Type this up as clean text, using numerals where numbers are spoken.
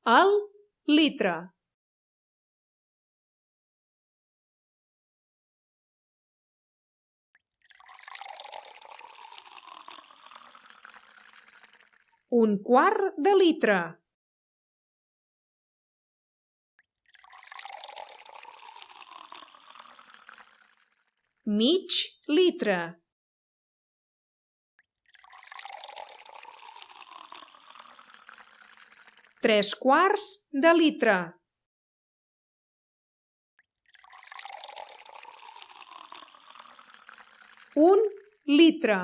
El litre. Un quart de litre. Mig litre. Tres quarts de litre. Un litre.